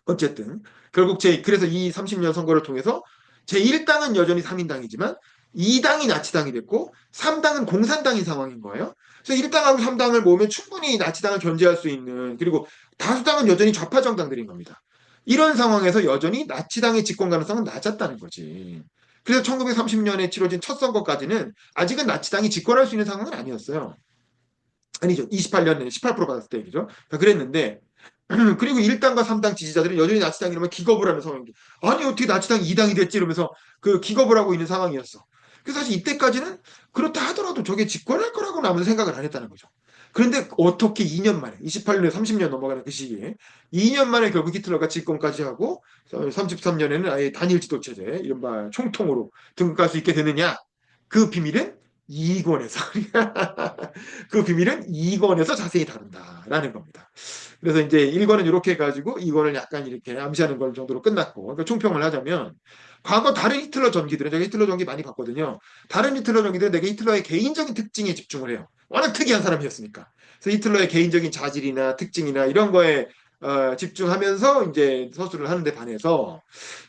어쨌든 결국 그래서 이 30년 선거를 통해서 제1당은 여전히 3인당이지만 2당이 나치당이 됐고 3당은 공산당인 상황인 거예요. 그래서 1당하고 3당을 모으면 충분히 나치당을 견제할 수 있는, 그리고 다수당은 여전히 좌파 정당들인 겁니다. 이런 상황에서 여전히 나치당의 집권 가능성은 낮았다는 거지. 그래서 1930년에 치러진 첫 선거까지는 아직은 나치당이 집권할 수 있는 상황은 아니었어요. 아니죠. 28년에 18% 받았을 때 얘기죠. 그러니까 그랬는데 그리고 1당과 3당 지지자들은 여전히 나치당 이러면 기겁을 하는 상황인데, 아니 어떻게 나치당이 2당이 됐지 이러면서 그 기겁을 하고 있는 상황이었어. 그래서 사실 이때까지는 그렇다 하더라도 저게 집권할 거라고는 아무도 생각을 안 했다는 거죠. 그런데 어떻게 2년 만에, 28년에 30년 넘어가는 그 시기에 2년 만에 결국 히틀러가 집권까지 하고 33년에는 아예 단일 지도 체제, 이른바 총통으로 등극할 수 있게 되느냐? 그 비밀은 2권에서 그 비밀은 2권에서 자세히 다룬다라는 겁니다. 그래서 이제 1권은 이렇게 해가지고 2권을 약간 이렇게 암시하는 걸 정도로 끝났고, 그러니까 총평을 하자면 과거 다른 히틀러 전기들은, 제가 히틀러 전기 많이 봤거든요. 다른 히틀러 전기들은 되게 히틀러의 개인적인 특징에 집중을 해요. 워낙 특이한 사람이었으니까. 그래서 히틀러의 개인적인 자질이나 특징이나 이런 거에 집중하면서 이제 서술을 하는데 반해서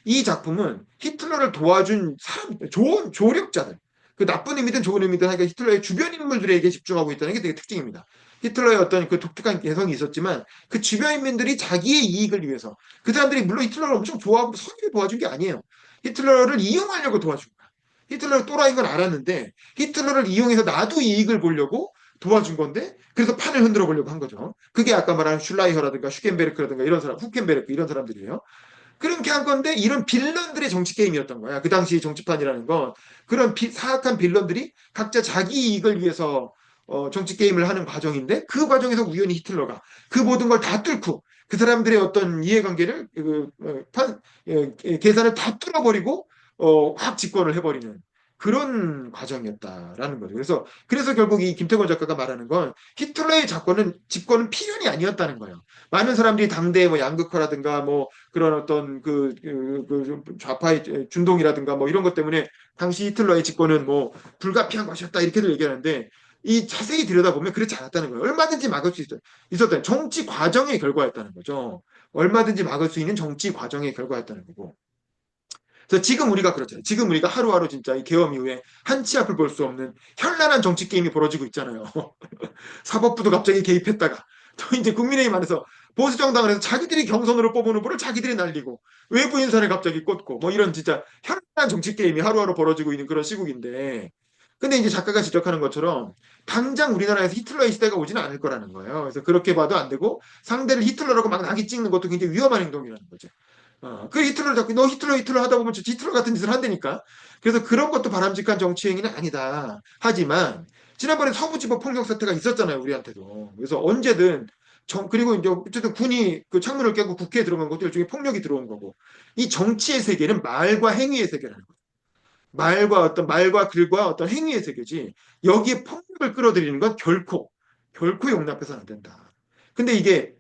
이 작품은 히틀러를 도와준 사람, 좋은 조력자들, 그 나쁜 의미든 좋은 의미든 하니까 히틀러의 주변 인물들에게 집중하고 있다는 게 되게 특징입니다. 히틀러의 어떤 그 독특한 개성이 있었지만 그 주변 인물들이 자기의 이익을 위해서, 그 사람들이 물론 히틀러를 엄청 좋아하고 선의를 도와준 게 아니에요. 히틀러를 이용하려고 도와준 거야. 히틀러가 또라이인 건 알았는데 히틀러를 이용해서 나도 이익을 보려고 도와준 건데, 그래서 판을 흔들어 보려고 한 거죠. 그게 아까 말한 슐라이허라든가 슈켄베르크라든가 이런 사람, 후켄베르크 이런 사람들이에요. 그렇게 한 건데 이런 빌런들의 정치 게임이었던 거야. 그 당시 정치판이라는 건 그런 사악한 빌런들이 각자 자기 이익을 위해서 정치 게임을 하는 과정인데, 그 과정에서 우연히 히틀러가 그 모든 걸 다 뚫고 그 사람들의 어떤 이해관계를 계산을 다 뚫어버리고 확 집권을 해버리는 그런 과정이었다라는 거죠. 그래서 결국 이 김태권 작가가 말하는 건 히틀러의 집권은 필연이 아니었다는 거예요. 많은 사람들이 당대의 뭐 양극화라든가 뭐 그런 어떤 좌파의 준동이라든가 뭐 이런 것 때문에 당시 히틀러의 집권은 뭐 불가피한 것이었다 이렇게도 얘기하는데, 이 자세히 들여다보면 그렇지 않았다는 거예요. 얼마든지 막을 수 있었던 정치 과정의 결과였다는 거죠. 얼마든지 막을 수 있는 정치 과정의 결과였다는 거고. 그래서 지금 우리가 그렇잖아요. 지금 우리가 하루하루 진짜 이 계엄 이후에 한치 앞을 볼 수 없는 현란한 정치 게임이 벌어지고 있잖아요. 사법부도 갑자기 개입했다가 또 이제 국민의힘 안에서 보수 정당을 해서 자기들이 경선으로 뽑은 후보를 자기들이 날리고 외부 인사를 갑자기 꽂고 뭐 이런 진짜 현란한 정치 게임이 하루하루 벌어지고 있는 그런 시국인데, 근데 이제 작가가 지적하는 것처럼 당장 우리나라에서 히틀러의 시대가 오지는 않을 거라는 거예요. 그래서 그렇게 봐도 안 되고 상대를 히틀러라고 막 낙이 찍는 것도 굉장히 위험한 행동이라는 거죠. 그 히틀러를 잡고 너 히틀러 하다 보면 히틀러 같은 짓을 한다니까. 그래서 그런 것도 바람직한 정치 행위는 아니다. 하지만 지난번에 서부지법 폭력 사태가 있었잖아요, 우리한테도. 그래서 언제든 그리고 이제 어쨌든 군이 그 창문을 깨고 국회에 들어간 것도 일종의 폭력이 들어온 거고, 이 정치의 세계는 말과 행위의 세계라는 거예요. 말과 글과 어떤 행위의 세계지, 여기에 폭력을 끌어들이는 건 결코 용납해서는 안 된다. 근데 이게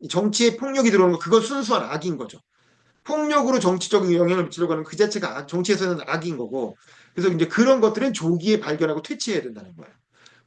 정치에 폭력이 들어오는 거, 그건 순수한 악인 거죠. 폭력으로 정치적인 영향을 미치려고 하는 그 자체가 정치에서는 악인 거고, 그래서 이제 그런 것들은 조기에 발견하고 퇴치해야 된다는 거예요.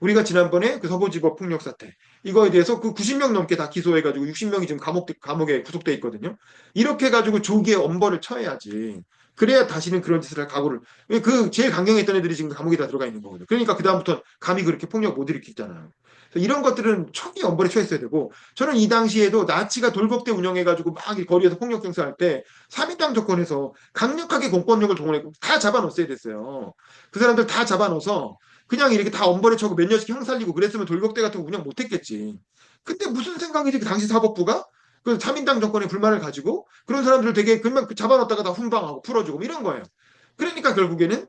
우리가 지난번에 그 서부지법 폭력 사태, 이거에 대해서 그 90명 넘게 다 기소해가지고 60명이 지금 감옥에 구속돼 있거든요. 이렇게 해가지고 조기에 엄벌을 쳐야지. 그래야 다시는 그런 짓을 할 각오를. 그 제일 강경했던 애들이 지금 감옥에 다 들어가 있는 거거든요. 그러니까 그다음부터 감히 그렇게 폭력 못 일으키잖아요. 이런 것들은 초기 엄벌에 처했어야 되고, 저는 이 당시에도 나치가 돌격대 운영해가지고 막 거리에서 폭력 행사할 때 3인당 정권에서 강력하게 공권력을 동원했고 다 잡아넣었어야 됐어요. 그 사람들 다 잡아넣어서 그냥 이렇게 다 엄벌에 쳐고 몇 년씩 형 살리고 그랬으면 돌격대 같은 거 운영 못했겠지. 근데 무슨 생각이지 그 당시 사법부가 그 3인당 정권의 불만을 가지고 그런 사람들을 되게 그냥 잡아넣었다가 다 훈방하고 풀어주고 뭐 이런 거예요. 그러니까 결국에는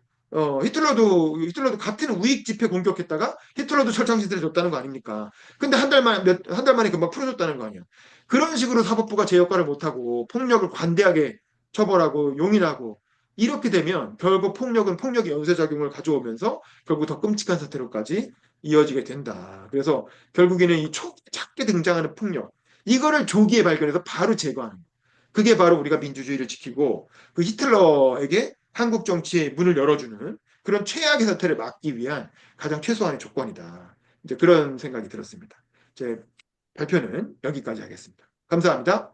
히틀러도 같은 우익 집회 공격했다가 히틀러도 철창 시대를 줬다는 거 아닙니까? 근데 한 달 만에 금방 풀어줬다는 거 아니야. 그런 식으로 사법부가 제 역할을 못하고 폭력을 관대하게 처벌하고 용인하고 이렇게 되면 결국 폭력은 폭력의 연쇄작용을 가져오면서 결국 더 끔찍한 사태로까지 이어지게 된다. 그래서 결국에는 이 작게 등장하는 폭력 이거를 조기에 발견해서 바로 제거하는 거예요. 그게 바로 우리가 민주주의를 지키고 그 히틀러에게 한국 정치의 문을 열어주는 그런 최악의 사태를 막기 위한 가장 최소한의 조건이다. 이제 그런 생각이 들었습니다. 제 발표는 여기까지 하겠습니다. 감사합니다.